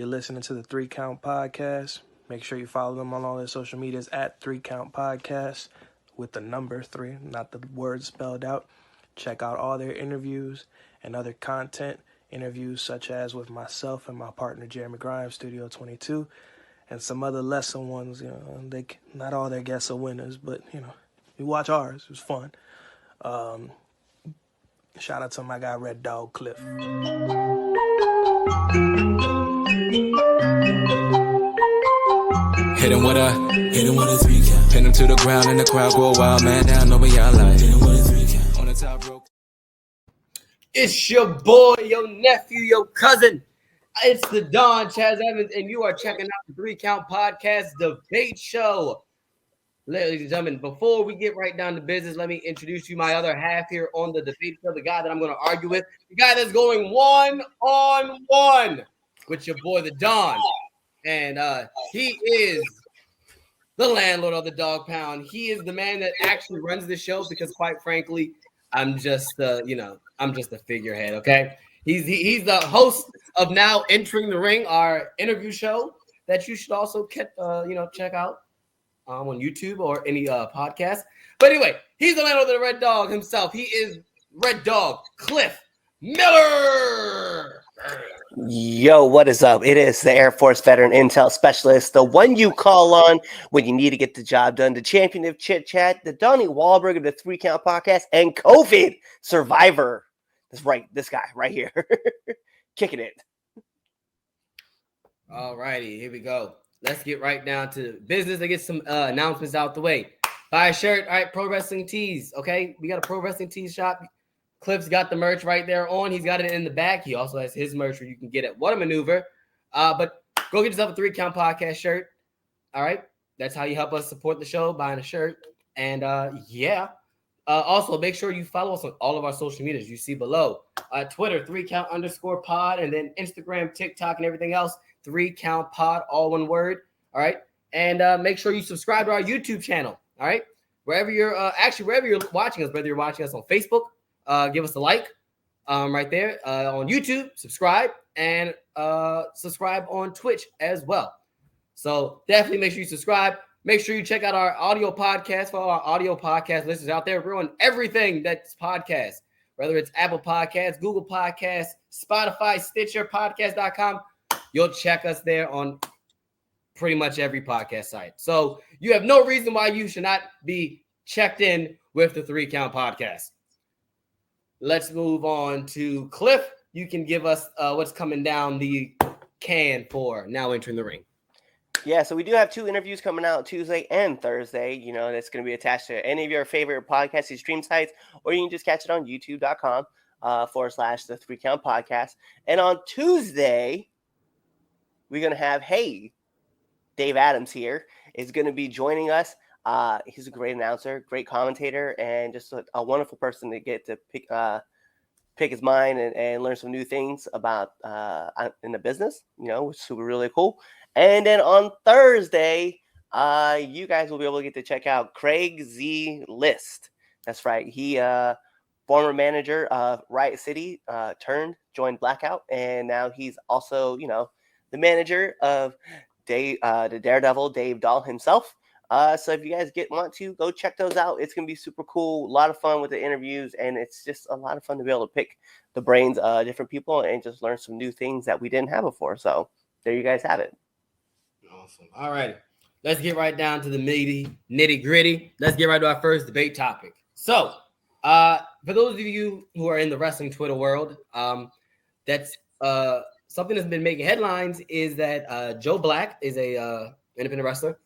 You're listening to the 3 Count Podcast. Make sure you follow them on all their social medias at 3 Count Podcast with the number 3, not the word spelled out. Check out all their interviews and other content. Interviews such as with myself and my partner Jeremy Grimes, Studio 22, and some other lesser ones. Not all their guests are winners, but you watch ours. It was fun. Shout out to my guy Red Dog Cliff. Hit him with a 3 count. Pin him to the ground and the crowd go wild, man down, know what y'all like. Hit him with a 3 count. On the top rope. It's your boy, your nephew, your cousin. It's the Don Chaz Evans, and you are checking out the 3 Count Podcast Debate Show. Ladies and gentlemen, before we get right down to business, let me introduce you my other half here on the debate show, the guy that I'm going to argue with, the guy that's going one-on-one with your boy, the Don. And he is the landlord of the Dog Pound. He is the man that actually runs the show because, quite frankly, I'm just I'm just a figurehead, okay? He's the host of Now Entering the Ring, our interview show that you should also check out on YouTube or any podcast. But anyway, he's the landlord of the Red Dog himself. He is Red Dog Cliff Miller. Yo, what is up? It is the Air Force Veteran Intel Specialist, the one you call on when you need to get the job done, the champion of chit chat, the Donnie Wahlberg of the 3 Count Podcast, and COVID survivor. That's right, this guy right here, kicking it. All righty, here we go. Let's get right down to business. Let's get some announcements out the way. Buy a shirt, all right? Pro Wrestling Tees, okay? We got a Pro Wrestling Tees shop. Cliff's got the merch right there on. He's got it in the back. He also has his merch where you can get it. What a maneuver. But go get yourself a 3 Count Podcast shirt. All right. That's how you help us support the show, buying a shirt. And also make sure you follow us on all of our social medias you see below. Twitter, 3count_pod, and then Instagram, TikTok, and everything else. 3 Count Pod, all one word. All right. And make sure you subscribe to our YouTube channel. All right. Wherever you're watching us, whether you're watching us on Facebook, give us a like right there on YouTube, subscribe, and subscribe on Twitch as well. So definitely make sure you subscribe. Make sure you check out our audio podcast for all our audio podcast listeners out there. We're on everything that's podcast, whether it's Apple Podcasts, Google Podcasts, Spotify, Stitcher, podcast.com. You'll check us there on pretty much every podcast site. So you have no reason why you should not be checked in with the 3 Count Podcast. Let's move on to Cliff. You can give us what's coming down the can for Now Entering the Ring. Yeah, so we do have 2 interviews coming out Tuesday and Thursday. That's going to be attached to any of your favorite podcasting stream sites, or you can just catch it on youtube.com / the 3 Count Podcast. And on Tuesday, we're going to have, Dave Adams here is going to be joining us. He's a great announcer, great commentator, and just a wonderful person to get to pick his mind and learn some new things about in the business, which is super really cool. And then on Thursday, you guys will be able to get to check out Craig Z. List. That's right. He former manager of Riot City, joined Blackout, and now he's also, the manager of the Daredevil, Dave Dahl himself. So if you guys want to, go check those out. It's going to be super cool. A lot of fun with the interviews, and it's just a lot of fun to be able to pick the brains of different people and just learn some new things that we didn't have before. So there you guys have it. Awesome. All right. Let's get right down to the nitty gritty. Let's get right to our first debate topic. So for those of you who are in the wrestling Twitter world, that's something that's been making headlines is that Joe Black is a independent wrestler.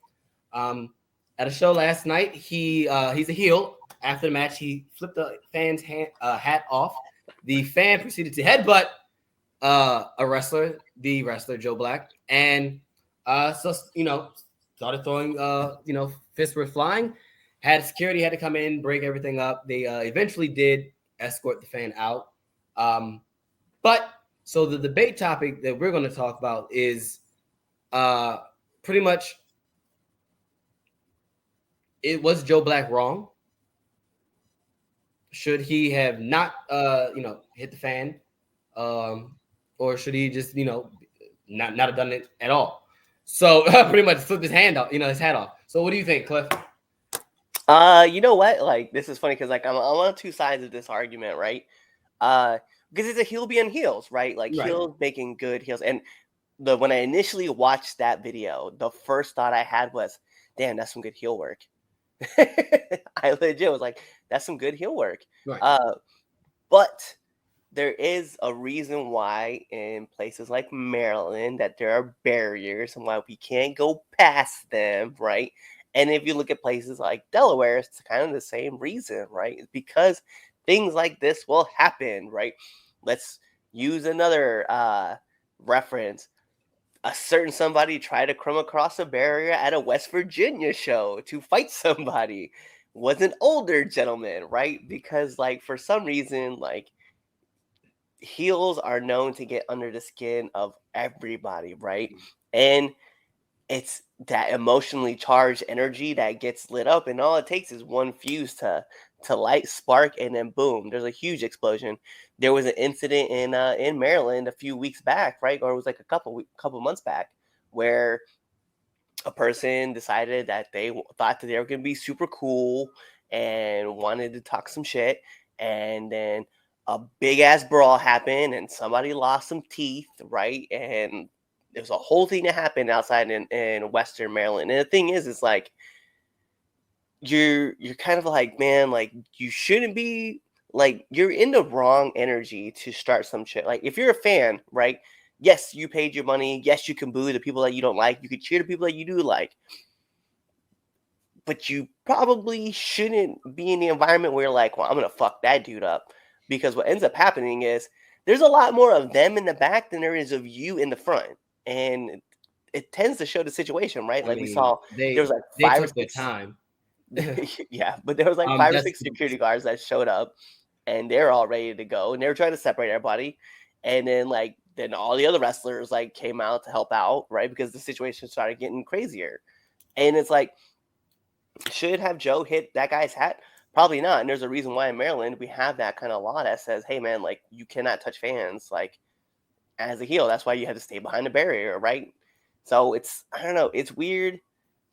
At a show last night, he's a heel. After the match, he flipped the fan's hat off. The fan proceeded to headbutt a wrestler, the wrestler Joe Black, and started throwing fists were flying. Had security had to come in, break everything up. They eventually did escort the fan out. So the debate topic that we're going to talk about is pretty much, it was Joe Black wrong? Should he have not, hit the fan? Or should he just, not have done it at all. So pretty much flipped his hand off, his hat off. So what do you think, Cliff? You know what? Like, this is funny because like I'm on two sides of this argument, right? Because it's a heel being heels, right? Like Right. heels making good heels. And when I initially watched that video, the first thought I had was, damn, that's some good heel work. I legit was like, that's some good heel work. Right. But there is a reason why in places like Maryland that there are barriers and why we can't go past them, right? And if you look at places like Delaware, it's kind of the same reason, right? It's because things like this will happen, right? Let's use another reference. A certain somebody tried to come across a barrier at a West Virginia show to fight somebody. Was an older gentleman, right? Because like for some reason, like heels are known to get under the skin of everybody, right? And it's that emotionally charged energy that gets lit up, and all it takes is one fuse to light spark, and then boom, there's a huge explosion. There was an incident in Maryland a few weeks back, right? Or it was like a couple months back, where a person decided that they thought that they were going to be super cool and wanted to talk some shit, and then a big ass brawl happened and somebody lost some teeth, right? And there's a whole thing that happened outside in Western Maryland. And the thing is, it's like you're kind of like, man, like you shouldn't be, like you're in the wrong energy to start some shit. Like if you're a fan, right? Yes, you paid your money. Yes, you can boo the people that you don't like. You can cheer the people that you do like. But you probably shouldn't be in the environment where you're like, well, I'm going to fuck that dude up. Because what ends up happening is there's a lot more of them in the back than there is of you in the front. And it tends to show the situation, right? Like we saw, there was like they 5 or took their 6 time. yeah, but there was like 5 or That's 6 security guards that showed up, and they're all ready to go, and they were trying to separate everybody. And then all the other wrestlers like came out to help out, right? Because the situation started getting crazier. And it's like, should have Joe hit that guy's hat? Probably not. And there's a reason why in Maryland we have that kind of law that says, hey man, like you cannot touch fans like as a heel. That's why you have to stay behind the barrier, right? So it's, I don't know, it's weird.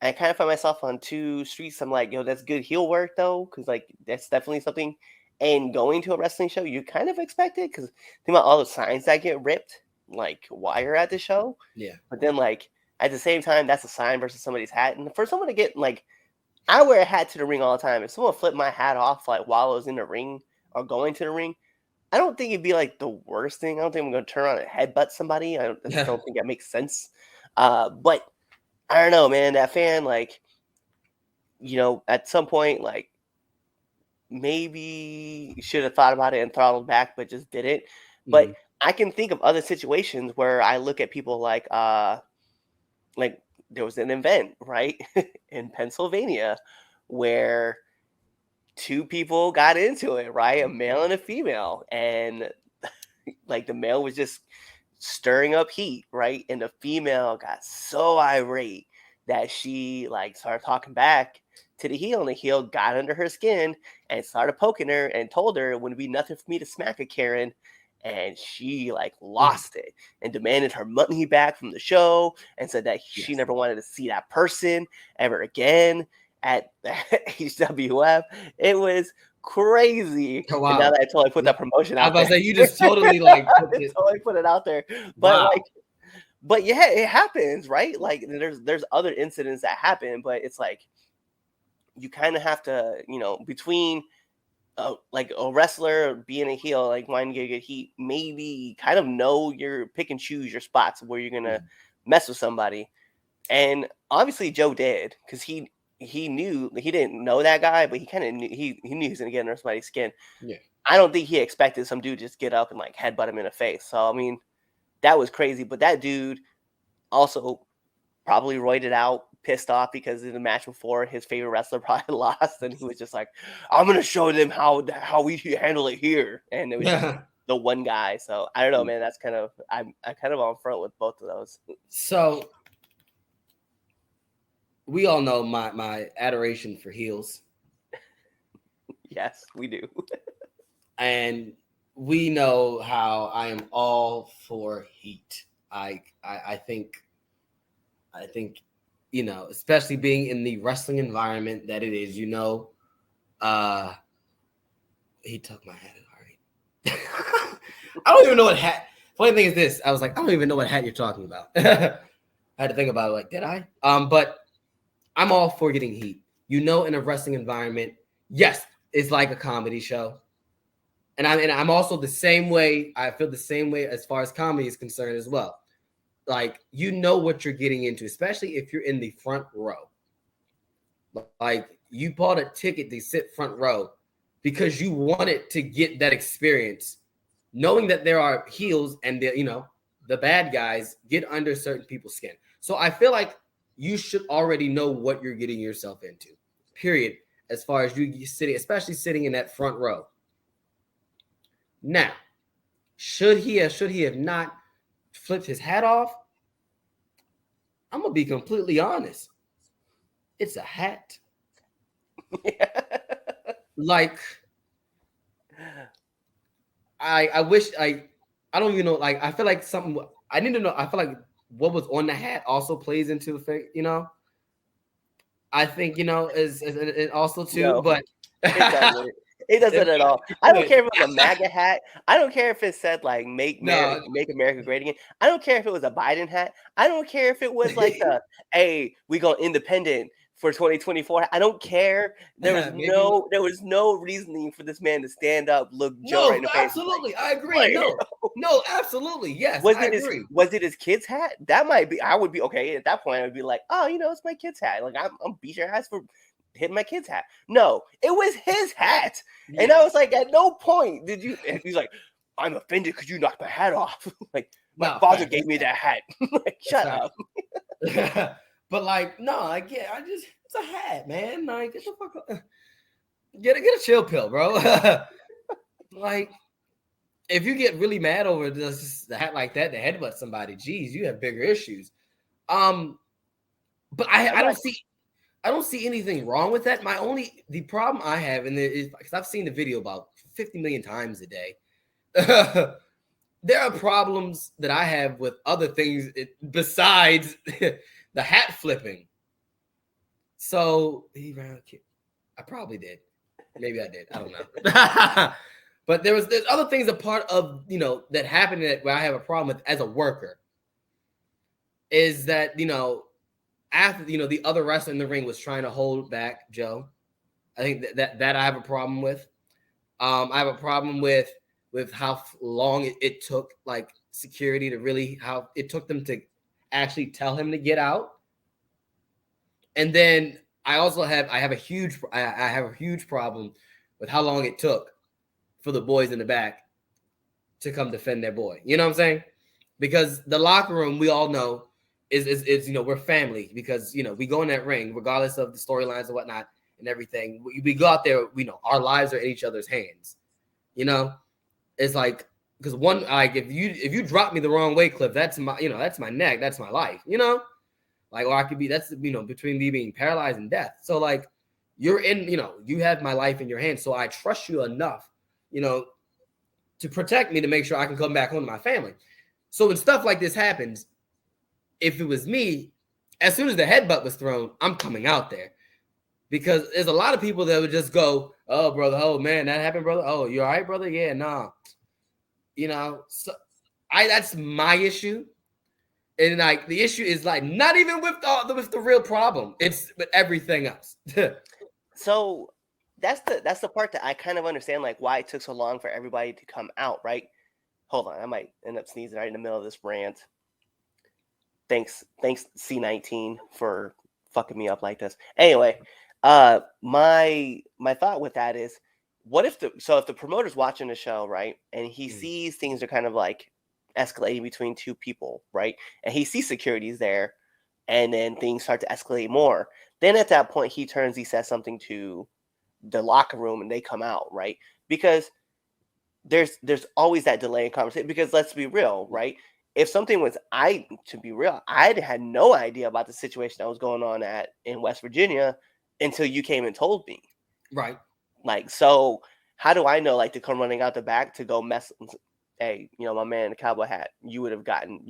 I kind of find myself on two streets. I'm like, yo, that's good heel work though, because like that's definitely something. And going to a wrestling show, you kind of expect it, because think about all the signs that get ripped like while you're at the show. Yeah. But then like at the same time, that's a sign versus somebody's hat. And for someone to get like, I wear a hat to the ring all the time. If someone flipped my hat off like while I was in the ring or going to the ring, I don't think it'd be like the worst thing. I don't think I'm going to turn around and headbutt somebody. I just don't think that makes sense. But I don't know, man. That fan, like, at some point, like, maybe should have thought about it and throttled back, but just didn't. But I can think of other situations where I look at people like there was an event, right, in Pennsylvania where 2 people got into it, right? A male and a female. And like the male was just stirring up heat, right? And the female got so irate that she like started talking back to the heel, and the heel got under her skin and started poking her and told her it wouldn't be nothing for me to smack a Karen. And she like lost it and demanded her money back from the show and said that she never wanted to see that person ever again at HWF. It was crazy. Oh, wow. And now that I totally put that promotion out I was there. about to say, you just totally like totally put it out there. But wow. but yeah, it happens, right? Like there's other incidents that happen, but it's like you kind of have to, between like a wrestler being a heel, like wanting to get heat, maybe kind of know your pick and choose your spots where you're gonna mess with somebody. And obviously Joe did, because he knew, he didn't know that guy, but he kind of knew he knew he was gonna get under somebody's skin. Yeah. I don't think he expected some dude to just get up and like headbutt him in the face. So I mean, that was crazy. But that dude also probably roided out, pissed off, because in the match before his favorite wrestler probably lost, and he was just like, I'm gonna show them how we handle it here. And it was just the one guy. So I don't know, man. That's kind of, I'm kind of on front with both of those. So we all know my adoration for heels. Yes, we do. And we know how I am all for heat. I think, you know, especially being in the wrestling environment that it is, you know, he took my hat. All right. I don't even know what hat. Funny thing is this. I was like, I don't even know what hat you're talking about. I had to think about it. Like, did I? But I'm all for getting heat. You know, in a wrestling environment, yes, it's like a comedy show. And I'm also the same way. I feel the same way as far as comedy is concerned as well. Like, you know what you're getting into, especially if you're in the front row. Like, you bought a ticket to sit front row because you wanted to get that experience, knowing that there are heels and the bad guys get under certain people's skin. So I feel like you should already know what you're getting yourself into, period, as far as you sitting, especially sitting in that front row. Now, should he have not flipped his hat off? I'm going to be completely honest. It's a hat. Like, I wish I don't even know. Like, I feel like something I need to know. I feel like what was on the hat also plays into the, you know. I think, you know, is also too, no, but it doesn't at all. I don't care if it was a MAGA hat. I don't care if it said like make America great again. I don't care if it was a Biden hat. I don't care if it was like hey, we go independent for 2024. I don't care. There was no reasoning for this man to stand up, look Joe right in the face. Absolutely, I agree. No, absolutely, yes. Was it his kid's hat? That might be. I would be okay at that point. I would be like, oh, you know, it's my kid's hat. Like I'm beat your ass for hitting my kid's hat. No, it was his hat, and I was like, at no point did you. And he's like, I'm offended because you knocked my hat off. Like my father gave me that hat. Like, shut up. But like, no, like, yeah, it's a hat, man. Like, get the fuck up. Get a chill pill, bro. Like, if you get really mad over the hat like that, to headbutt somebody, geez, you have bigger issues. But I don't see anything wrong with that. The problem I have, and is because I've seen the video about 50 million times a day. There are problems that I have with other things besides the hat flipping. So he ran a kid. I probably did. Maybe I did. I don't know. But there's other things a part of, you know, that happened where I have a problem with as a worker. Is that, you know, after, you know, the other wrestler in the ring was trying to hold back Joe. I think that I have a problem with. I have a problem with how long it took, like, security to really, how it took them to actually tell him to get out. And then I have a huge problem with how long it took for the boys in the back to come defend their boy. You know what I'm saying? Because the locker room, we all know, is you know, we're family, because, you know, we go in that ring regardless of the storylines and whatnot and everything. We go out there, we know our lives are in each other's hands. You know, it's like, because one, like, if you drop me the wrong way, Cliff, that's my neck, that's my life, you know, like, or I could be, that's, you know, between me being paralyzed and death. So like, you're in, you know, you have my life in your hands, so I trust you enough, you know, to protect me, to make sure I can come back home to my family. So when stuff like this happens, if it was me, as soon as the headbutt was thrown, I'm coming out there, because there's a lot of people that would just go, oh, brother, oh man, that happened, brother. Oh, you all right, brother? Yeah, nah. You know, so that's my issue. And like, the issue is like not even with the real problem. It's with everything else. So that's the part that I kind of understand, like, why it took so long for everybody to come out, right? Hold on, I might end up sneezing right in the middle of this rant. Thanks C19 for fucking me up like this. Anyway, my thought with that is, what if the promoter's watching the show, right, and he sees things are kind of like escalating between two people, right, and he sees security's there, and then things start to escalate more, then at that point he says something to the locker room and they come out, right? Because there's always that delay in conversation, because let's be real, right? If something was, I had no idea about the situation that was going on in West Virginia until you came and told me. Right. Like, so how do I know, like, to come running out the back to go mess hey, my man in the cowboy hat, you would have gotten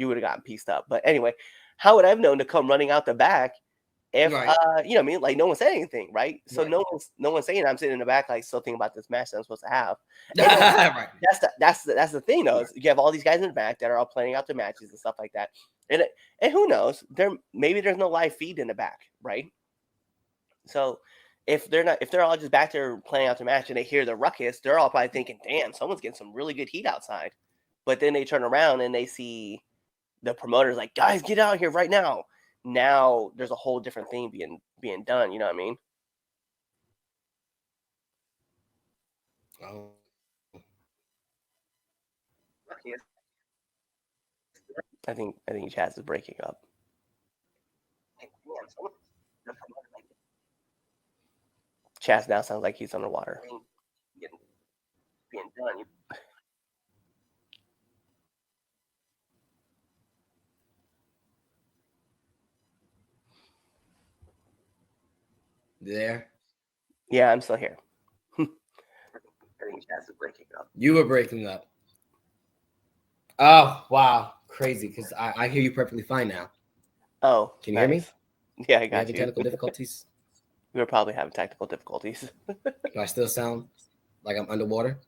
pieced up. But anyway, how would I have known to come running out the back if Right. you know what I mean? Like no one said anything, right? So Right. no one's saying I'm sitting in the back like still thinking about this match that I'm supposed to have. And then, Right. that's the thing though. Is you have all these guys in the back that are all planning out their matches and stuff like that. And who knows? Maybe there's no live feed in the back, right? So if they're all just back there playing out their match and they hear the ruckus, they're all probably thinking, "Damn, someone's getting some really good heat outside." But then they turn around and they see the promoters like, "Guys, get out here right now!" Now there's a whole different thing being done. You know what I mean? Oh. I think Chaz is breaking up. Chaz now sounds like he's underwater. Being done. There. Yeah, I'm still here. I think Chaz is breaking up. You were breaking up. Oh, wow. Crazy, because I hear you perfectly fine now. Oh, Can you hear me? Yeah, I You got having you. technical difficulties? We were probably having technical difficulties. Do I still sound like I'm underwater?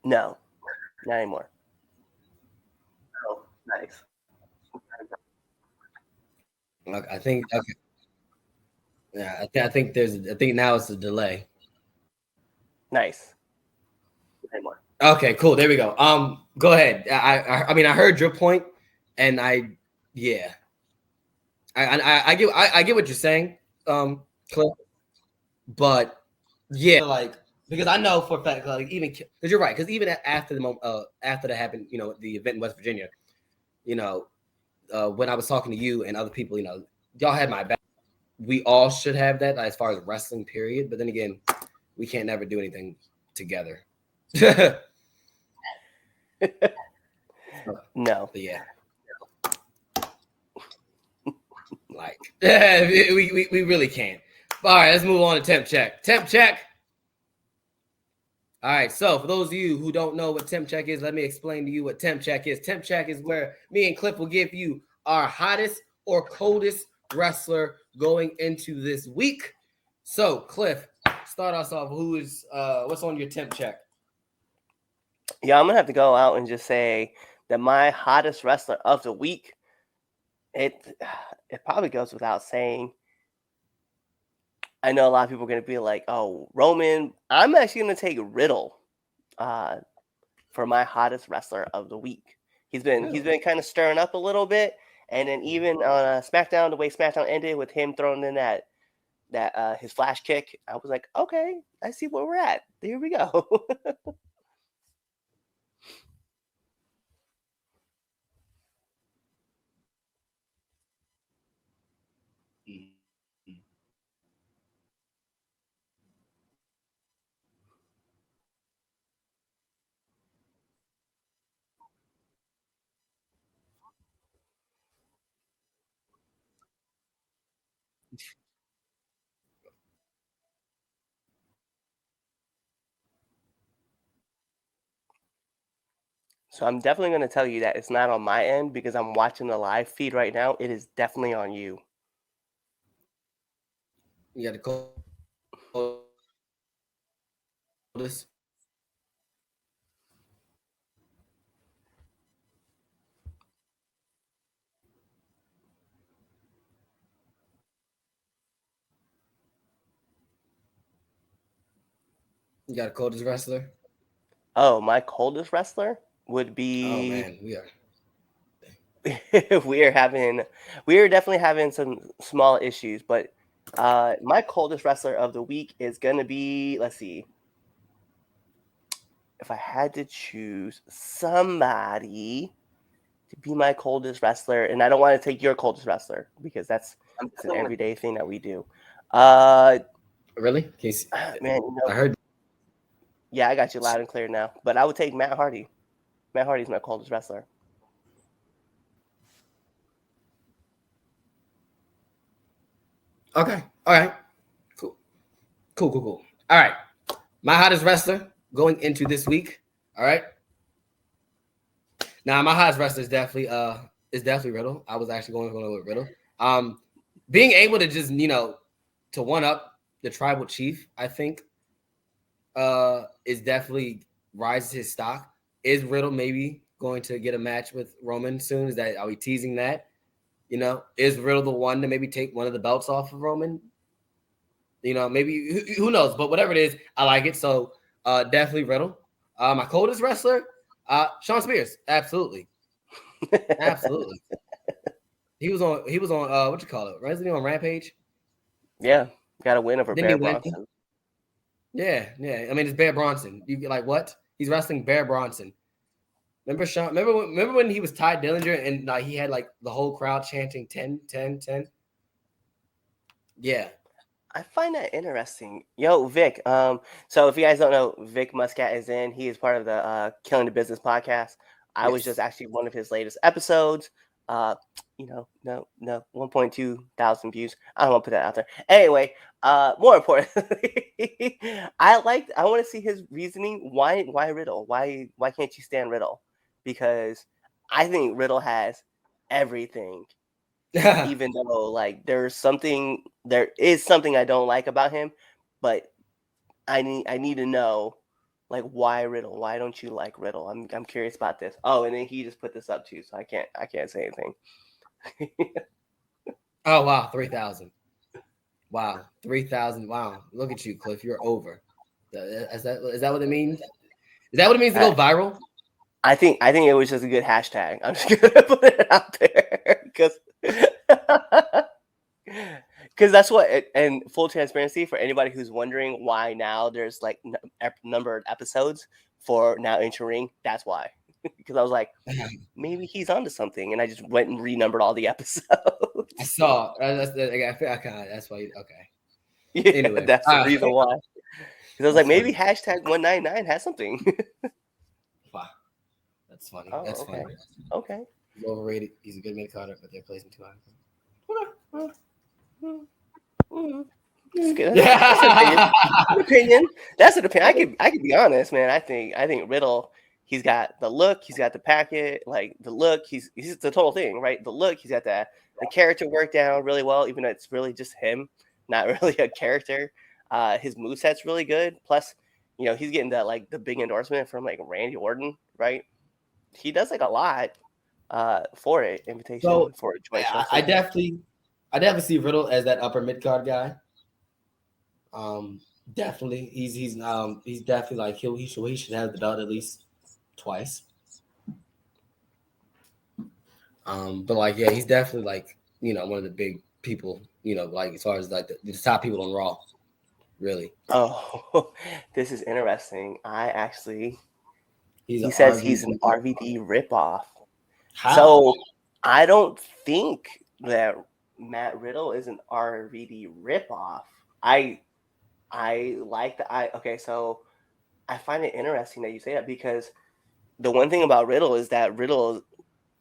No, not anymore. Oh, nice. Look, I think okay. Yeah, I think now it's a delay. Nice. Anymore. Okay, cool. There we go. Go ahead. I mean, I heard your point, and I get what you're saying, Cliff. But yeah, like because I know for a fact, like even because you're right, because even after the moment, after that happened, the event in West Virginia, when I was talking to you and other people, y'all had my back. We all should have that as far as wrestling, period. But then again, we can't never do anything together. No. But yeah. Like, yeah, we really can't. All right, let's move on to temp check. Temp check. All right, so for those of you who don't know what temp check is, let me explain to you what temp check is. Temp check is where me and Cliff will give you our hottest or coldest wrestler going into this week. So, Cliff, start us off. Who is what's on your temp check? Yeah, I'm gonna have to go out and just say that my hottest wrestler of the week. It probably goes without saying. I know a lot of people are gonna be like, "Oh, Roman." I'm actually gonna take Riddle for my hottest wrestler of the week. He's been kind of stirring up a little bit, and then even on SmackDown, the way SmackDown ended with him throwing in that his flash kick, I was like, okay, I see where we're at. There we go. So I'm definitely going to tell you that it's not on my end because I'm watching the live feed right now. It is definitely on you. You got to call this. You got a coldest wrestler? Oh, my coldest wrestler would Oh be. man, we are. we are definitely having some small issues, but my coldest wrestler of the week is gonna be, let's see, if I had to choose somebody to be my coldest wrestler, and I don't want to take your coldest wrestler because it's an everyday thing that we do. Really? Can you see? Man, I heard. Yeah, I got you loud and clear now, but I would take Matt Hardy. Matt Hardy's my coldest wrestler. Okay. All right. Cool. All right. My hottest wrestler going into this week. All right. Now my highest wrestler is definitely Riddle. I was actually going with Riddle. Being able to just to one up the tribal chief, I think, is definitely rises his stock. Is Riddle maybe going to get a match with Roman soon? Are we teasing that? Is Riddle the one to maybe take one of the belts off of Roman? Maybe who knows? But whatever it is, I like it. So definitely Riddle. My coldest wrestler, Shawn Spears. Absolutely. He was on what you call it? Wasn't he on Rampage? Yeah, got a win over Didn't he Bear win? Bronson. Yeah. I mean, it's Bear Bronson. You get like what? He's wrestling Bear Bronson. Remember Shawn? Remember when he was Ty Dillinger and he had like the whole crowd chanting 10, 10, 10? Yeah. I find that interesting. Yo, Vic. So if you guys don't know, Vic Muscat is in. He is part of the Killing the Business podcast. I was just actually one of his latest episodes. No, 1.2 thousand views. I don't want to put that out there. Anyway, more importantly, I want to see his reasoning. Why Riddle? Why can't you stand Riddle? Because I think Riddle has everything. Even though there is something I don't like about him, but I need to know why Riddle? Why don't you like Riddle? I'm curious about this. Oh, and then he just put this up too, so I can't say anything. Oh wow, 3,000. Wow, 3,000. Wow, look at you, Cliff. You're over. Is that what it means? Is that what it means to go viral? I think it was just a good hashtag. I'm just gonna put it out there because that's what. And full transparency for anybody who's wondering why now there's number of episodes for Now Entering. That's why. Because I was like, maybe he's onto something, and I just went and renumbered all the episodes. I saw. That's why. Okay. Yeah, anyway, that's the reason why. Because I was like, maybe hashtag 199 has something. Wow, that's funny. Oh, that's okay. funny. Okay. He's overrated. He's a good mid-carder, but they're placing too high. That's an opinion. That's an opinion. I could be honest, man. I think Riddle. He's got the look. He's got the packet. The look. He's the total thing, right? The look. He's got the character worked down really well, even though it's really just him, not really a character. His moveset's really good. Plus, he's getting the big endorsement from Randy Orton, right? He does a lot for it. Invitation for a joint show. I definitely see Riddle as that upper mid card guy. Definitely, he's definitely he should have the belt at least twice. But he's definitely one of the big people. As far as the top people on Raw, really. Oh, this is interesting. He says he's an RVD ripoff. How? So I don't think that Matt Riddle is an RVD ripoff. So I find it interesting that you say that, because the one thing about Riddle is that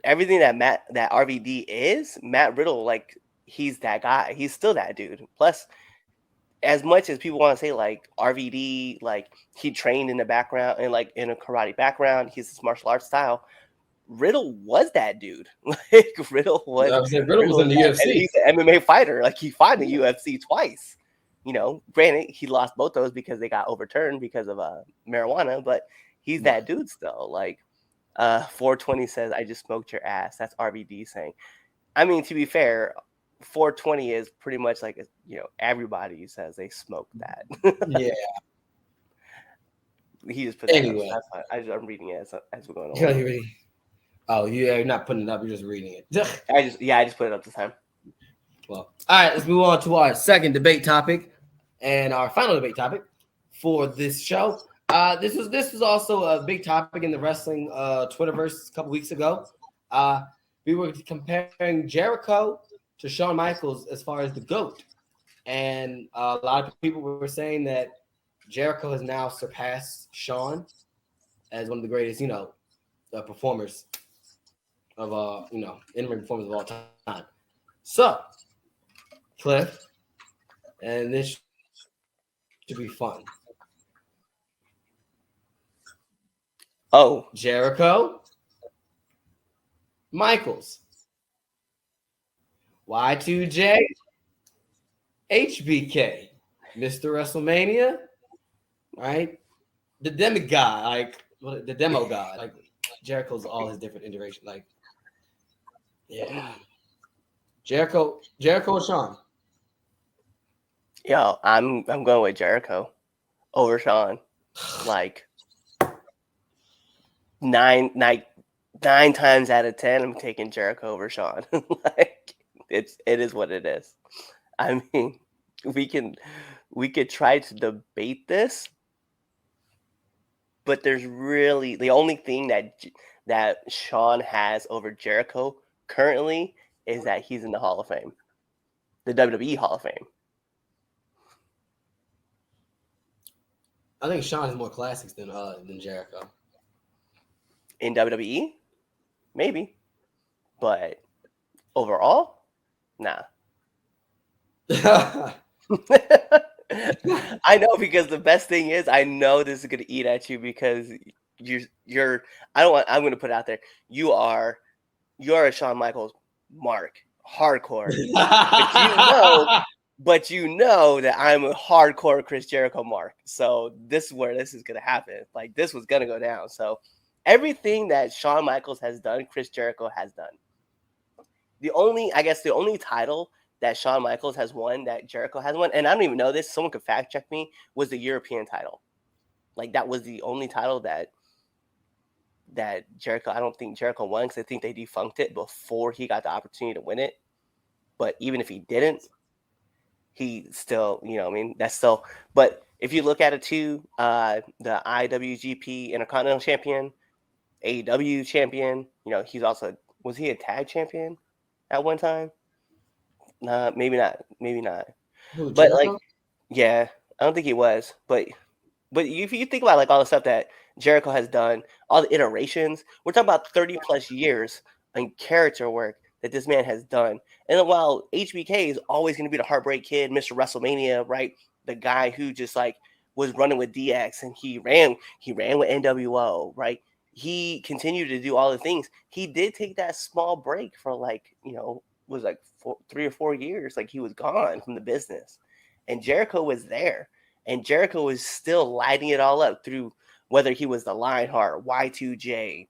everything that RVD is, Matt Riddle, he's that guy. He's still that dude. Plus, as much as people want to say RVD, he trained in the background and in a karate background, he's this martial arts style. Riddle was that dude. Riddle was in the UFC. He's an MMA fighter. He fought in the UFC twice. Granted, he lost both those because they got overturned because of marijuana, but he's that dude still. 420 says, "I just smoked your ass." That's RVD saying. I mean, to be fair, 420 is pretty much everybody says they smoked that. Yeah. He just put that anyway. I'm reading it as we're going on. Yeah, oh, you're not putting it up. You're just reading it. I just put it up this time. Well, all right. Let's move on to our second debate topic and our final debate topic for this show. This was also a big topic in the wrestling Twitterverse a couple weeks ago. We were comparing Jericho to Shawn Michaels as far as the GOAT, and a lot of people were saying that Jericho has now surpassed Shawn as one of the greatest, performers of in-ring performers of all time. So, Cliff, and this should be fun. Oh, Jericho Michaels, Y2J, HBK, Mr. WrestleMania, right? The demigod, like the demo god, like Jericho's all his different iterations. Like, yeah, Jericho and Shawn. Yo, I'm going with Jericho over Shawn. Like nine times out of 10, I'm taking Jericho over Shawn. Like it is what it is. I mean, we could try to debate this, but there's really the only thing that Shawn has over Jericho currently is that he's in the Hall of Fame, the WWE Hall of Fame. I think Shawn has more classics than Jericho. In WWE, maybe, but overall, nah. I know, because the best thing is I know this is gonna eat at you because you're I'm gonna put it out there. You're a Shawn Michaels mark, hardcore. But you know that I'm a hardcore Chris Jericho mark. So this is where this is gonna happen. Like this was gonna go down. So everything that Shawn Michaels has done, Chris Jericho has done. The only title that Shawn Michaels has won that Jericho has won, and I don't even know this, someone could fact check me, was the European title. Like that was the only title that Jericho, I don't think Jericho won, because I think they defunct it before he got the opportunity to win it. But even if he didn't, he still, that's still. But if you look at it too, the IWGP Intercontinental Champion, AEW Champion, he's also, was he a tag champion at one time? Maybe not. Who, But Jericho? like, yeah, I don't think he was. But if you think about like all the stuff that Jericho has done, all the iterations, we're talking about 30 plus years in character work that this man has done. And while HBK is always going to be the Heartbreak Kid, Mr. WrestleMania, right? The guy who just like was running with DX and he ran with NWO, right? He continued to do all the things. He did take that small break for like, was like 3 or 4 years. Like he was gone from the business. And Jericho was there. And Jericho was still lighting it all up through whether he was the Lionheart, Y2J,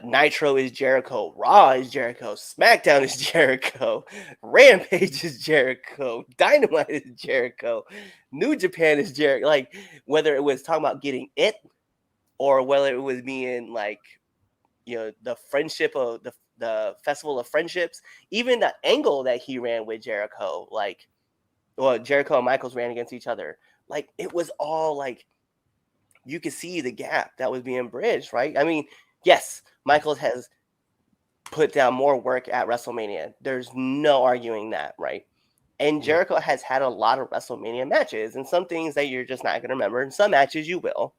Nitro is Jericho, Raw is Jericho, SmackDown is Jericho, Rampage is Jericho, Dynamite is Jericho, New Japan is Jericho. Like whether it was talking about getting it or whether it was being like, the friendship of the Festival of Friendships, even the angle that he ran with Jericho, like, well, Jericho and Michaels ran against each other. Like it was all like, you could see the gap that was being bridged, right? I mean, yes, Michaels has put down more work at WrestleMania. There's no arguing that, right? And Jericho has had a lot of WrestleMania matches, and some things that you're just not going to remember, and some matches you will.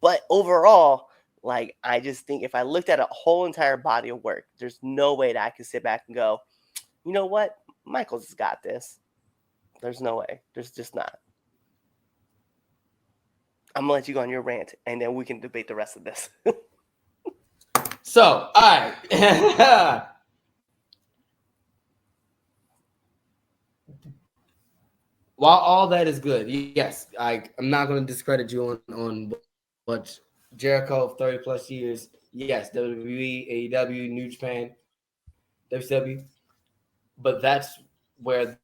But overall, like, I just think if I looked at a whole entire body of work, there's no way that I could sit back and go, you know what? Michaels has got this. There's no way. There's just not. I'm going to let you go on your rant, and then we can debate the rest of this. So, all right. While all that is good, yes, I'm not going to discredit you on what Jericho, 30 plus years. Yes, WWE, AEW, New Japan, WCW. But that's where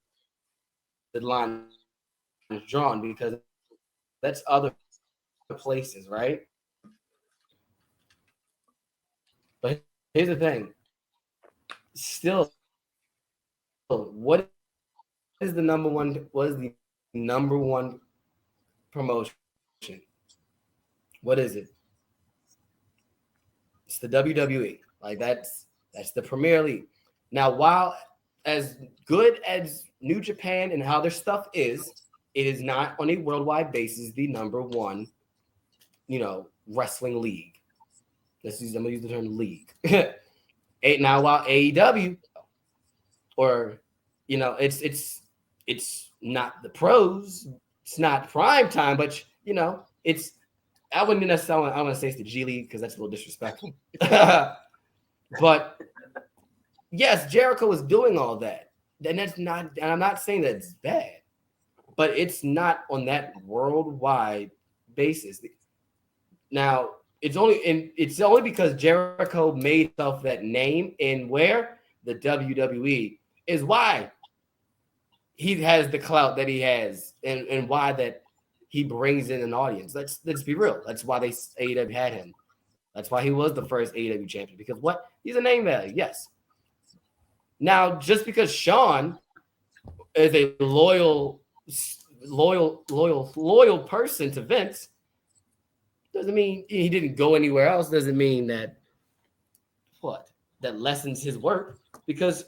the line is drawn, because that's other places, right? But here's the thing. Still, what is the number one? What is the number one promotion? What is it? It's the WWE. Like that's the Premier League. Now, while as good as New Japan and how their stuff is, it is not on a worldwide basis the number one, wrestling league. I'm gonna use the term league. Now, while AEW, or it's not the pros, it's not prime time, but it's. I wouldn't necessarily. I want to say it's the G League because that's a little disrespectful. But yes, Jericho is doing all that. And that's not, and I'm not saying that it's bad, but it's not on that worldwide basis. Now, it's only because Jericho made himself that name in where the WWE is why he has the clout that he has, and why that he brings in an audience. Let's be real. That's why AEW had him. That's why he was the first AEW champion, because what? He's a name value, yes. Now, just because Sean is a loyal person to Vince doesn't mean he didn't go anywhere else. Doesn't mean that that lessens his work, because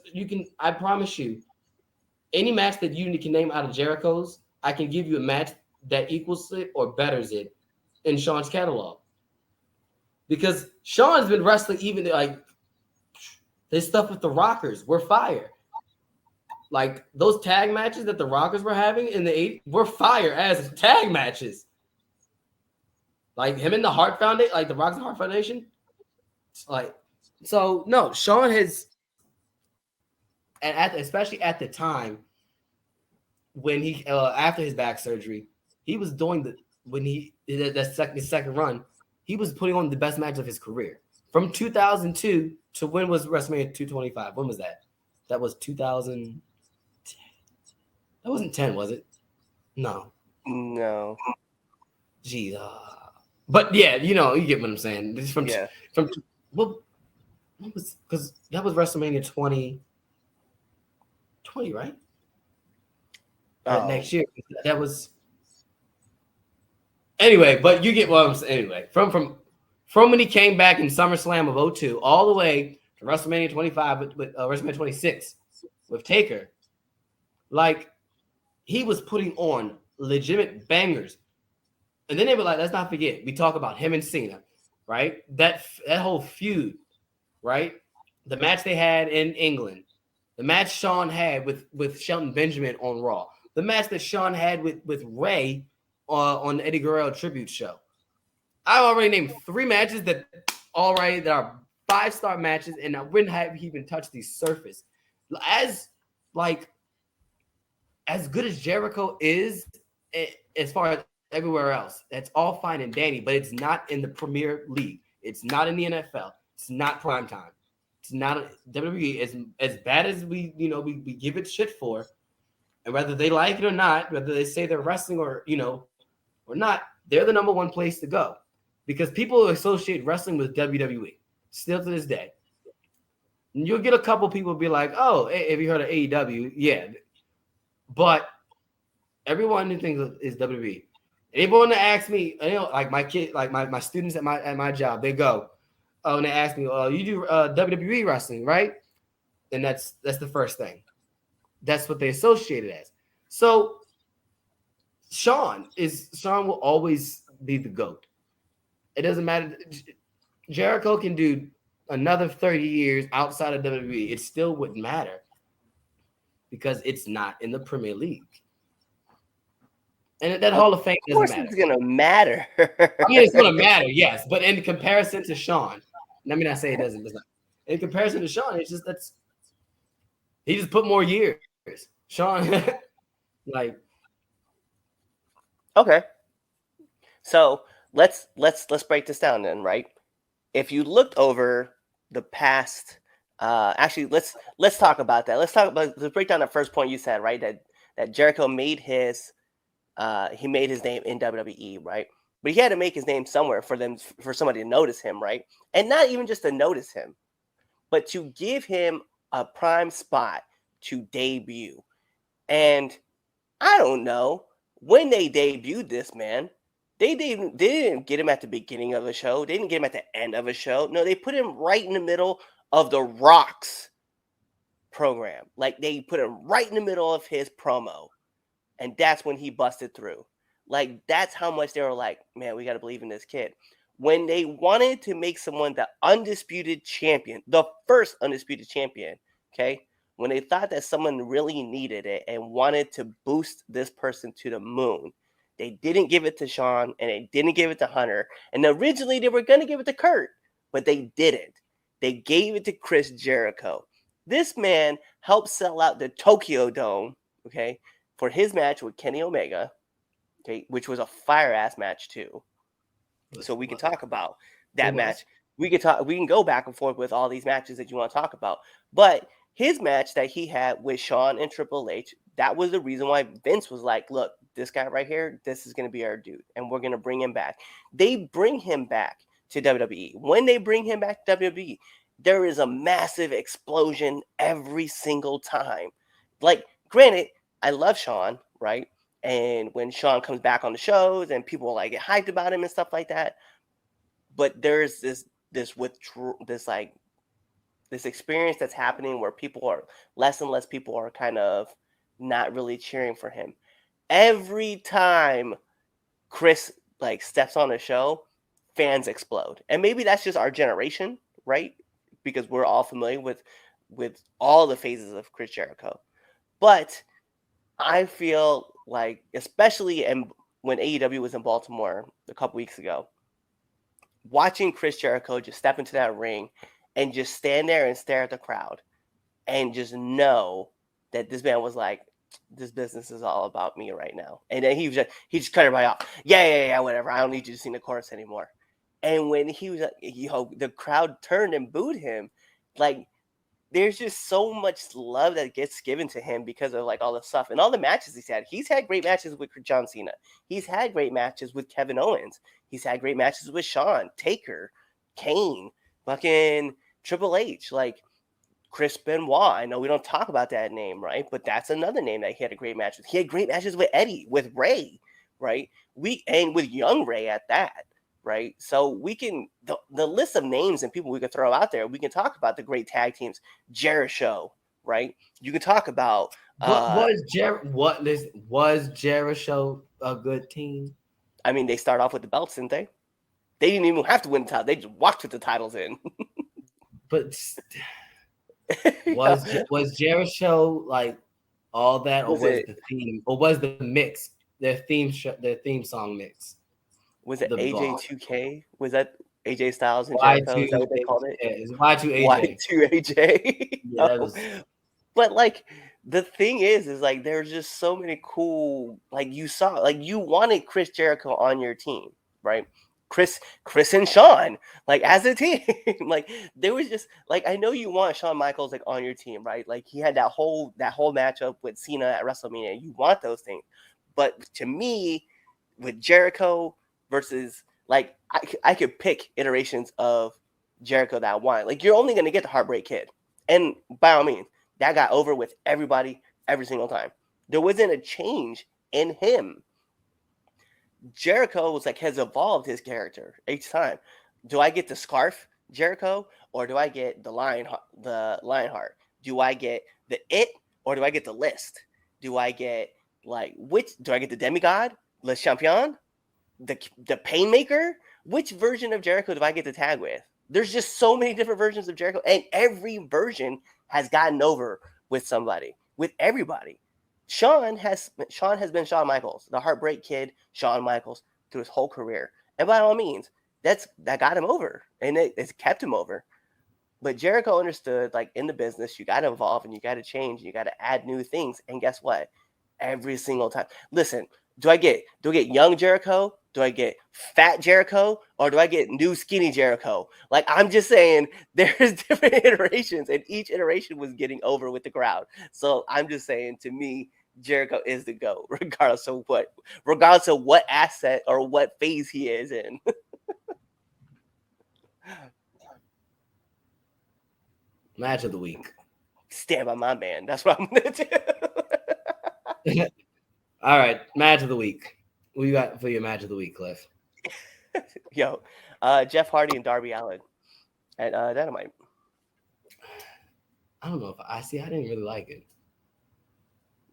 I promise you, any match that you can name out of Jericho's, I can give you a match that equals it or betters it in Sean's catalog. Because Sean's been wrestling, even like his stuff with the Rockers were fire. Like those tag matches that the Rockers were having in the 80s were fire as tag matches. Like him and the Hart Foundation, like the Rockers and Hart Foundation. Like, so no, Sean has, and especially at the time when he after his back surgery, he was doing his second run, he was putting on the best match of his career. From 2002 to when was WrestleMania 225? When was that? That was 2000. That wasn't 10, was it? No. Geez. But yeah, you get what I'm saying. This from what was, because that was WrestleMania 2020, right? Next year. That was. Anyway, but you get what I'm saying. Anyway, from when he came back in SummerSlam of 2002 all the way to WrestleMania 25 with WrestleMania 26 with Taker, like he was putting on legitimate bangers. And then they were like, let's not forget, we talk about him and Cena, right? That whole feud, right? The match they had in England, the match Sean had with Shelton Benjamin on Raw, the match that Sean had with Ray on the Eddie Guerrero tribute show. I already named 3 matches that are 5-star matches, and I wouldn't have even touched the surface. As good as Jericho is, as far as everywhere else, that's all fine and dandy, but it's not in the Premier League. It's not in the NFL. It's not primetime. It's not WWE. As bad as we give it shit for, and whether they like it or not, whether they say they're wrestling or not, they're the number one place to go, because people associate wrestling with WWE still to this day. And you'll get a couple people be like, "Oh, have you heard of AEW?" Yeah, but everyone who thinks is WWE. Anyone that asks me, like my kid, like my students at my job, they go, and they ask me, you do WWE wrestling, right? And that's the first thing. That's what they associate it as. So Sean will always be the GOAT. It doesn't matter. Jericho can do another 30 years outside of WWE. It still wouldn't matter, because it's not in the Premier League. And that Hall of Fame doesn't matter. Of course it's going to matter. I mean, it's going to matter, yes. But in comparison to Sean, let me not say it doesn't. It's not. In comparison to Sean, it's just he just put more years. Sean, like. Okay. So let's break this down then, right? If you looked over the past, actually, let's talk about that. Let's break down the first point you said, right? That Jericho made his name in WWE, right? But he had to make his name somewhere for somebody to notice him, right? And not even just to notice him, but to give him a prime spot to debut. And I don't know when they debuted this man. They didn't get him at the beginning of a show. They didn't get him at the end of a show. No, they put him right in the middle of the Rock's program. Like, they put him right in the middle of his promo. And that's when he busted through. Like, that's how much they were like, man, we got to believe in this kid. When they wanted to make someone the undisputed champion, the first undisputed champion, okay? When they thought that someone really needed it and wanted to boost this person to the moon, they didn't give it to Sean, and they didn't give it to Hunter. And originally they were going to give it to Kurt, but they didn't. They gave it to Chris Jericho. This man helped sell out the Tokyo Dome, okay, for his match with Kenny Omega, okay, which was a fire-ass match too. So we can talk about that match. We can go back and forth with all these matches that you want to talk about. But his match that he had with Shawn and Triple H, that was the reason why Vince was like, look, this guy right here, this is going to be our dude, and we're going to bring him back. They bring him back to WWE. When they bring him back to WWE, there is a massive explosion every single time. Like, granted, I love Shawn, right? And when Shawn comes back on the shows and people like get hyped about him and stuff like that, but there's this experience that's happening where less and less people are kind of not really cheering for him. Every time Chris like steps on a show, fans explode. And maybe that's just our generation, right? Because we're all familiar with all the phases of Chris Jericho. But I feel like, especially when AEW was in Baltimore a couple weeks ago, watching Chris Jericho just step into that ring and just stand there and stare at the crowd and just know that this man was like, this business is all about me right now. And then he just cut everybody off. Yeah, whatever. I don't need you to sing the chorus anymore. And when he was, the crowd turned and booed him, like, there's just so much love that gets given to him because of like all the stuff and all the matches he's had. He's had great matches with John Cena. He's had great matches with Kevin Owens. He's had great matches with Shawn, Taker, Kane, fucking Triple H, like Chris Benoit. I know we don't talk about that name, right? But that's another name that he had a great match with. He had great matches with Eddie, with Ray, right? And with young Ray at that. Right. So we can, the list of names and people we can throw out there, we can talk about the great tag teams, Jericho, right? You can talk about was Jericho a good team? I mean, they start off with the belts, didn't they? They didn't even have to win the title. They just walked with the titles in. But was Jericho like all that, or was the theme, or was the mix their theme song mix? Was it AJ2K? Was that AJ Styles and Jericho? Is that what they called it? Yeah, it's Y2AJ. Y2AJ. Yeah, But like the thing is like there's just so many cool, like you saw, like you wanted Chris Jericho on your team, right? Chris and Shawn, like as a team. Like there was just like, I know you want Shawn Michaels like on your team, right? Like he had that whole matchup with Cena at WrestleMania. You want those things. But to me, with Jericho versus, like, I could pick iterations of Jericho that I want. Like, you're only going to get the Heartbreak Kid. And by all means, that got over with everybody every single time. There wasn't a change in him. Jericho was like, has evolved his character each time. Do I get the Scarf Jericho, or do I get the Lionheart? Do I get the It, or do I get the List? Do I get, like, do I get the Demigod, Le Champion? The Painmaker? Which version of Jericho do I get to tag with? There's just so many different versions of Jericho, and every version has gotten over with somebody, with everybody. Shawn has been Shawn Michaels, the Heartbreak Kid, Shawn Michaels, through his whole career, and by all means, that got him over, and it's kept him over. But Jericho understood, like, in the business, you got to evolve and you got to change, and you got to add new things. And guess what? Every single time, listen. Do I get young Jericho? Do I get fat Jericho? Or do I get new skinny Jericho? Like, I'm just saying there's different iterations, and each iteration was getting over with the crowd. So I'm just saying, to me, Jericho is the GOAT, regardless of what asset or what phase he is in. Match of the week. Stand by my man. That's what I'm gonna do. All right, match of the week. What you got for your match of the week, Cliff? Yo, Jeff Hardy and Darby Allin at Dynamite. I don't know if I didn't really like it.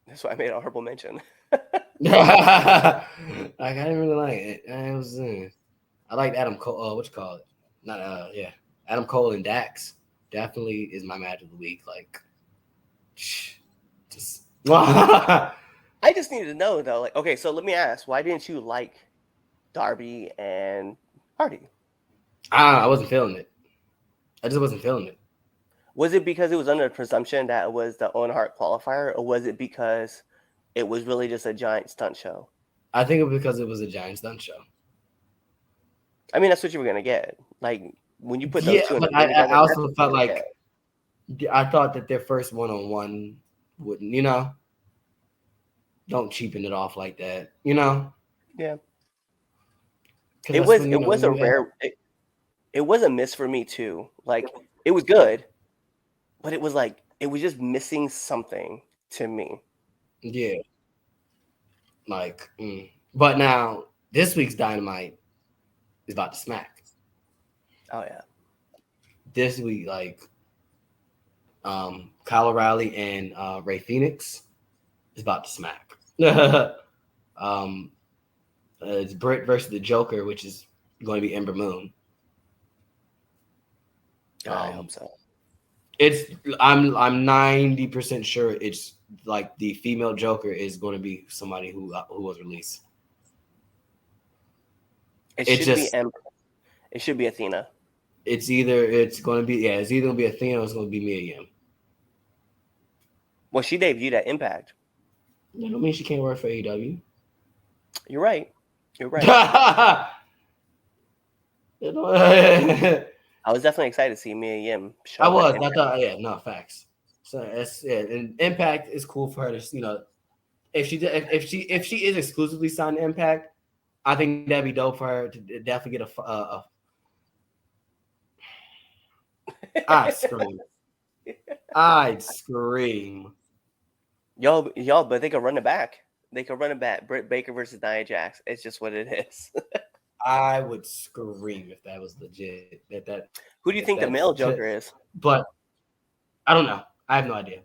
That's why I made a horrible mention. I didn't really like it. It was. I liked Adam Cole. What you call it? Adam Cole and Dax definitely is my match of the week. Like, just. I just needed to know, though, like, okay, so let me ask, why didn't you like Darby and Hardy? I wasn't feeling it. I just wasn't feeling it. Was it because it was under the presumption that it was the Owen Hart qualifier, or was it because it was really just a giant stunt show? I think it was because it was a giant stunt show. I mean, that's what you were gonna get. Like when you put those two. But I also felt like I thought that their first one-on-one wouldn't, don't cheapen it off like that, Yeah. It was a miss for me too. Like it was good, but it was just missing something to me. Yeah. But now this week's Dynamite is about to smack. Oh yeah. This week, Kyle O'Reilly and Ray Phoenix is about to smack. It's Britt versus the Joker, which is going to be Ember Moon. I hope so. I'm 90% sure it's like the female Joker is going to be somebody who was released. It should be Ember. It should be Athena. It's either going to be Athena or it's going to be Mia Yim. Well, she debuted at Impact. That don't mean she can't work for AEW. You're right. I was definitely excited to see Mia Yim show. I was. I thought, no facts. So and Impact is cool for her to, if she is exclusively signed to Impact, I think that'd be dope for her to definitely get a I'd scream. Yo, but they could run it back. Britt Baker versus Nia Jax. It's just what it is. I would scream if that was legit. Who do you think the male Joker is? But I don't know. I have no idea.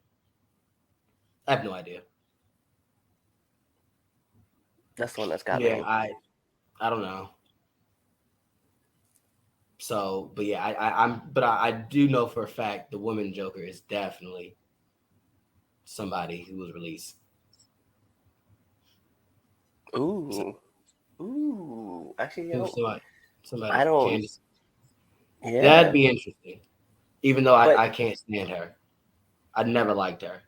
That's the one that's got me. I don't know. So, but yeah, I do know for a fact the woman Joker is definitely somebody who was released. Ooh. Actually, somebody. I don't. Candace. Yeah, that'd be interesting. Even though I can't stand her, I never liked her.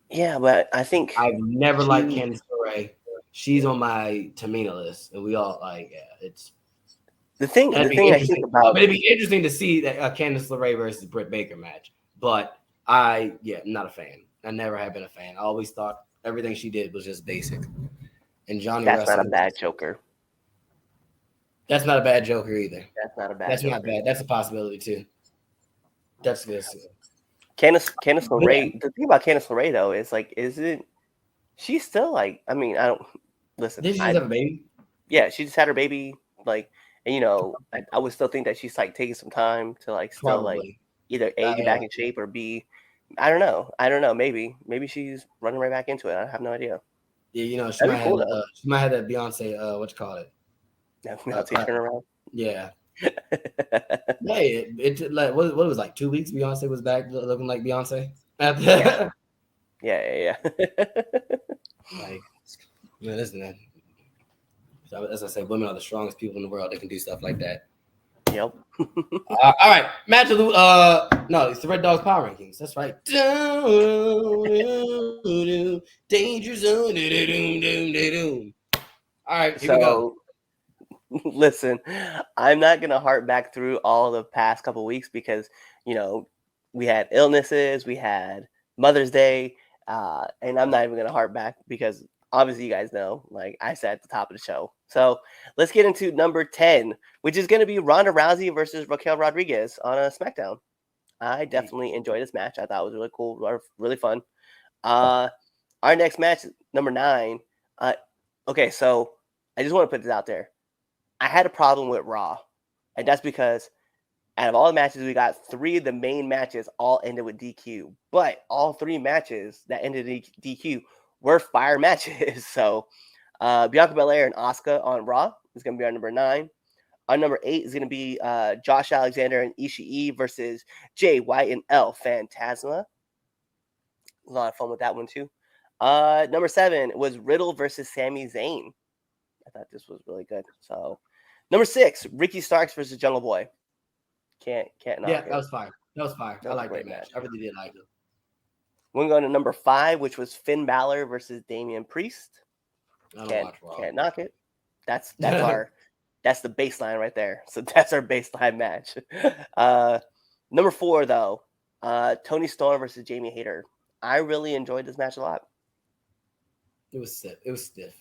Yeah, but I think I've never liked Candice LeRae. She's on my Tamina list, and we all it's the thing I think about. But it'd be interesting to see that Candice LeRae versus Britt Baker match. But I'm not a fan. I never have been a fan. I always thought everything she did was just basic. And Johnny That's Wrestling, not a bad Joker. That's not a bad Joker either. That's not a bad. That's not bad. That's a possibility too. That's good. Candice LeRae. The thing about Candice LeRae though is she's still I don't listen. Did she just have a baby? Yeah, she just had her baby. I would still think that she's taking some time to still either A, get back in shape, or B, I don't know. Maybe she's running right back into it. I have no idea. Yeah, she might have that Beyonce. What you call it? Turn around. Yeah. Hey, it what was 2 weeks? Beyonce was back looking like Beyonce. Yeah. Isn't that? As I say, women are the strongest people in the world that can do stuff like that. Yep. All right, match of the no, it's the Red Dogs Power Rankings. That's right. Danger Zone. All right, here we go. Listen, I'm not gonna harp back through all the past couple of weeks because we had illnesses, we had Mother's Day, and I'm not even gonna harp back because obviously you guys know, I said at the top of the show. So let's get into number 10, which is going to be Ronda Rousey versus Raquel Rodriguez on a SmackDown. I definitely enjoyed this match. I thought it was really cool, really fun. Our next match, number 9. Okay, so I just want to put this out there. I had a problem with Raw, and that's because out of all the matches we got, 3 of the main matches all ended with DQ, but all 3 matches that ended in DQ were fire matches. So Bianca Belair and Asuka on Raw is going to be our number 9. Our number 8 is going to be Josh Alexander and Ishii versus Jay White and El Phantasma. A lot of fun with that one too. Number 7 was Riddle versus Sami Zayn. I thought this was really good. So number 6, Ricky Starks versus Jungle Boy. Can't knock Yeah, it. that was fire. That was fire. That I was a like great that match. match. I really did like it. We're going to number 5, which was Finn Balor versus Damian Priest. I don't Can't watch Raw. can't knock it. That's that's the baseline right there. So that's our baseline match. Number 4 though, Tony Storm versus Jamie Hayter. I really enjoyed this match a lot. It was stiff. It was stiff.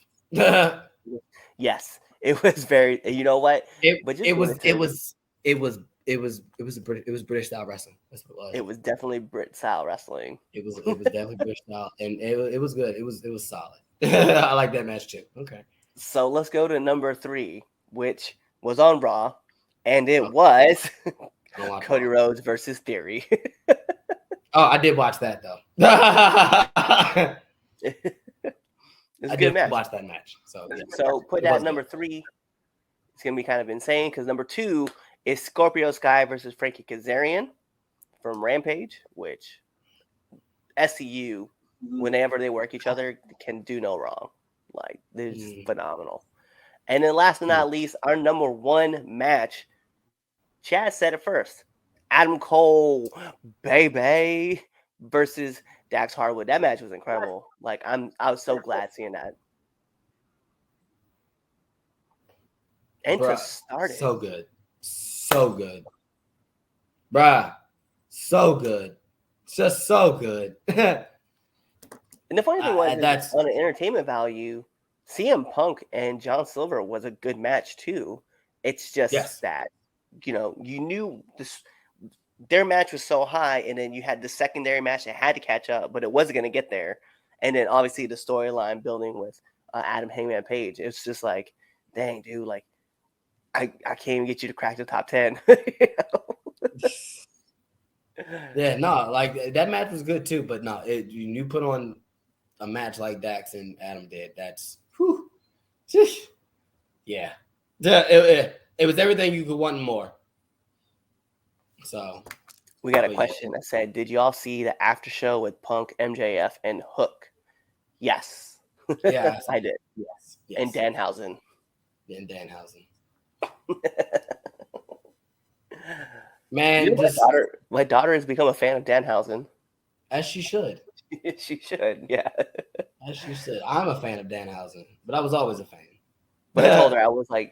Yes, it was very. You know what? But just it was British style wrestling. That's what it was. It was definitely Brit style wrestling. It was definitely British style, and it was good. It was solid. I like that match too. Okay. So let's go to number 3, which was on Raw, and it was Cody Raw. Rhodes versus Theory. Oh, I did watch that though. It's a good match. Watch that match. So yeah. So put that at number 3. It's gonna be kind of insane because number 2 is Scorpio Sky versus Frankie Kazarian from Rampage, which SCU, whenever they work each other, can do no wrong. Like, they're just phenomenal. And then last but not least, our number 1 match, Chad said it first. Adam Cole, baby, versus Dax Harwood. That match was incredible. Like, I was so glad seeing that. And to start it. So good. So good. Bruh. So good. Just so good. And the funny thing was, that's on an entertainment value, CM Punk and John Silver was a good match too. It's just that, you knew this. Their match was so high, and then you had the secondary match that had to catch up, but it wasn't going to get there. And then obviously the storyline building with Adam Hangman Page. It's just like, dang, dude, like I can't even get you to crack the top 10. Yeah, no, like that match was good too, but no, you put on a match like Dax and Adam did. That's yeah. It was everything you could want and more. So we got a question that said, did you all see the after show with Punk, MJF, and Hook? Yes. Yeah, I did. Yes. And Danhausen. And Danhausen. Man, my daughter has become a fan of Danhausen. As she should. She should, yeah. As she should. I'm a fan of Danhausen, but I was always a fan. But I told her,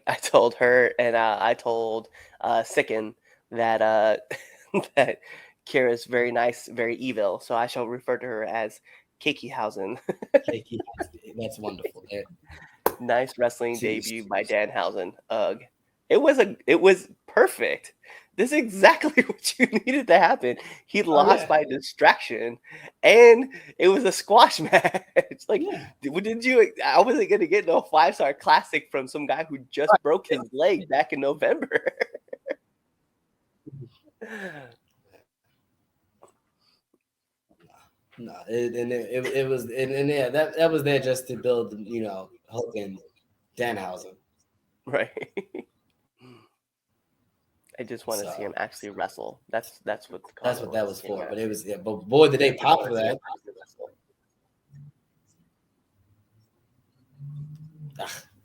I told her, and I told Sicken that that Kira's very nice, very evil. So I shall refer to her as Keikihausen. That's wonderful. Nice wrestling debut by Danhausen. Ugh. It was perfect. This is exactly what you needed to happen. He lost by distraction, and it was a squash match. Like, I wasn't gonna get no 5-star classic from some guy who just broke his leg back in November. No, it was that was there just to build, Hulk and Danhausen. Right. I just want to see him actually wrestle. That's what that was for. But it was but boy, did they pop for that.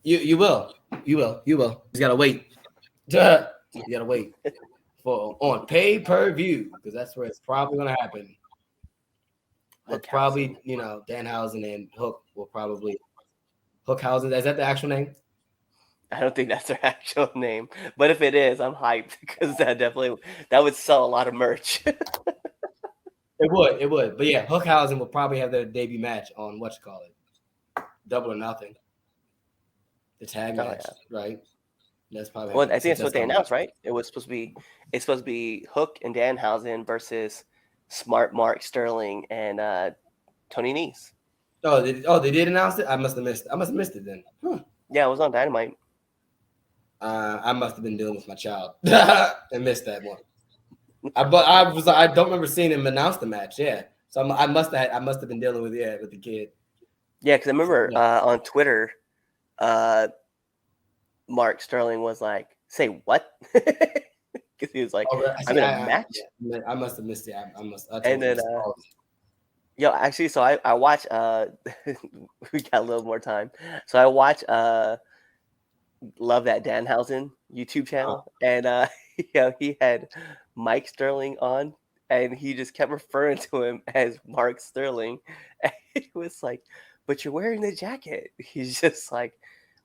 You will. You just gotta wait. You gotta wait for on pay-per-view, because that's where it's probably gonna happen. It's probably, Danhausen and Hook will probably Hookhausen. Is that the actual name? I don't think that's their actual name, but if it is, I'm hyped because that would sell a lot of merch. It would. But yeah, Hookhausen will probably have their debut match on Double or Nothing. The tag match, right? That's probably. Well, I think that's what they announced, right? It's supposed to be Hook and Danhausen versus Smart Mark Sterling and Tony Nese. They did announce it? I must have missed it then. Yeah, it was on Dynamite. I must have been dealing with my child and missed that one. I don't remember seeing him announce the match. Yeah, so I must have been dealing with the kid. Yeah, because I remember on Twitter, Mark Sterling was like, "Say what?" Because he was like, "I'm in a match." I must have missed it. Actually, so I watch. We got a little more time, so I watch. Love That Danhausen YouTube channel, and he had Mike Sterling on, and he just kept referring to him as Mark Sterling. And it was like, but you're wearing the jacket. He's just like,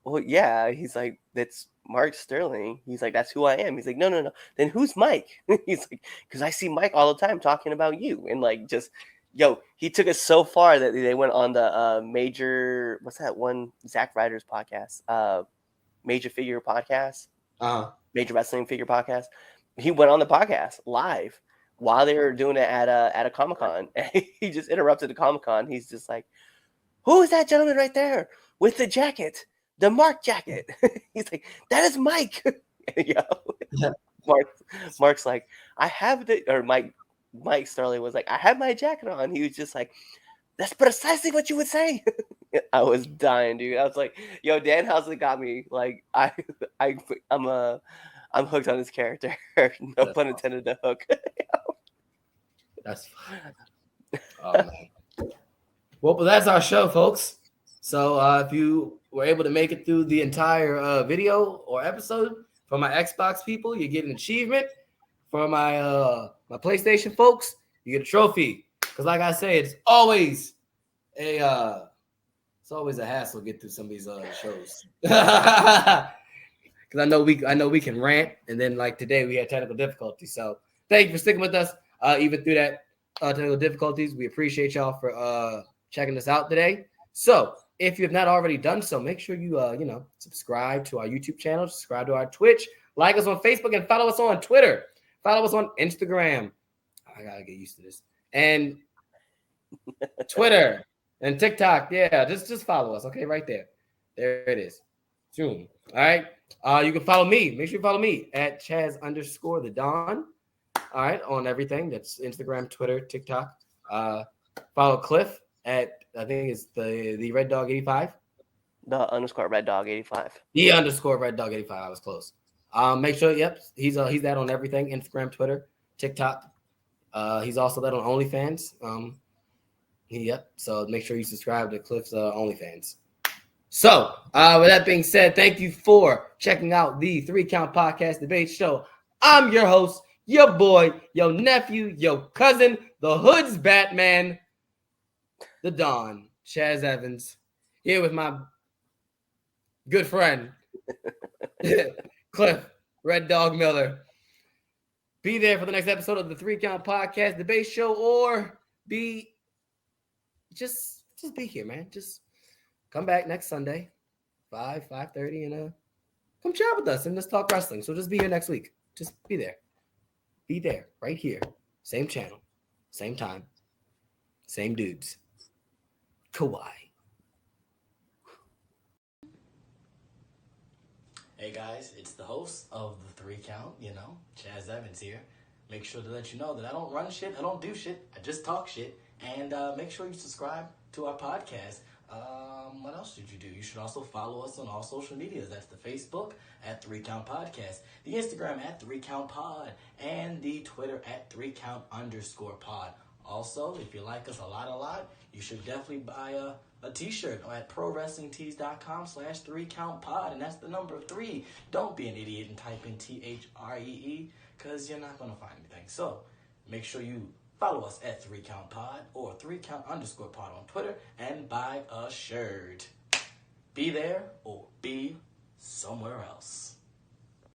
well, yeah. He's like, that's Mark Sterling. He's like, that's who I am. He's like, no, no, no. Then who's Mike? He's like, because I see Mike all the time talking about you. And like, just, yo, he took it so far that they went on the major, what's that one? Zack Ryder's podcast, Major Figure Podcast, Major Wrestling Figure Podcast. He went on the podcast live while they were doing it at a Comic-Con. And he just interrupted the Comic-Con. He's just like, who is that gentleman right there with the jacket? The Mark jacket. He's like, that is Mike. Yo, Yeah. Mark's like, I have the, or Mike Sterling was like, I have my jacket on. He was just like, that's precisely what you would say. I was dying, dude. I was like, yo, Danhausen got me. Like, I'm hooked on his character. No That's pun intended, the hook. That's fine. Oh, man. Well, but that's our show, folks. So if you were able to make it through the entire video or episode, for my Xbox people, you get an achievement. For my my PlayStation folks, you get a trophy. Because like I say, it's always a hassle to get through some of these shows. Because I know we can rant, and then like today we had technical difficulties. So thank you for sticking with us even through that technical difficulties. We appreciate y'all for checking us out today. So if you have not already done so, make sure you subscribe to our YouTube channel, subscribe to our Twitch, like us on Facebook, and follow us on Twitter. Follow us on Instagram. I gotta get used to this. And Twitter and TikTok. Yeah, just follow us. Okay, right there. There it is. Zoom. All right. You can follow me. Make sure you follow me at Chaz_the Don. All right, on everything. That's Instagram, Twitter, TikTok. Follow Cliff at, I think it's the Red Dog 85. The _ Red Dog 85. The _ Red Dog 85. I was close. Make sure, yep, he's that on everything. Instagram, Twitter, TikTok. He's also that on OnlyFans. Yep. So make sure you subscribe to Cliff's OnlyFans. So with that being said, thank you for checking out the 3 Count Podcast Debate Show. I'm your host, your boy, your nephew, your cousin, the Hood's Batman, the Don, Chaz Evans, here with my good friend, Cliff Red Dog Miller. Be there for the next episode of the 3 Count Podcast Debate Show, or be just be here, man. Just come back next Sunday, 5:30, and come chat with us and let's talk wrestling. So just be here next week. Just be there. Be there, right here. Same channel, same time, same dudes. Kawhi. Hey guys, it's the host of the 3 Count, Chaz Evans here. Make sure to let you know that I don't run shit, I don't do shit, I just talk shit. And make sure you subscribe to our podcast. What else did you do? You should also follow us on all social medias. That's the Facebook at 3 Count Podcast, the Instagram at 3 Count Pod, and the Twitter at 3Count_pod. Also, if you like us a lot, you should definitely buy a t-shirt at prowrestlingtees.com/3countpod, and that's the number 3. Don't be an idiot and type in THREE, because you're not going to find anything. So make sure you follow us at 3 Count Pod or 3Count_pod on Twitter and buy a shirt. Be there or be somewhere else.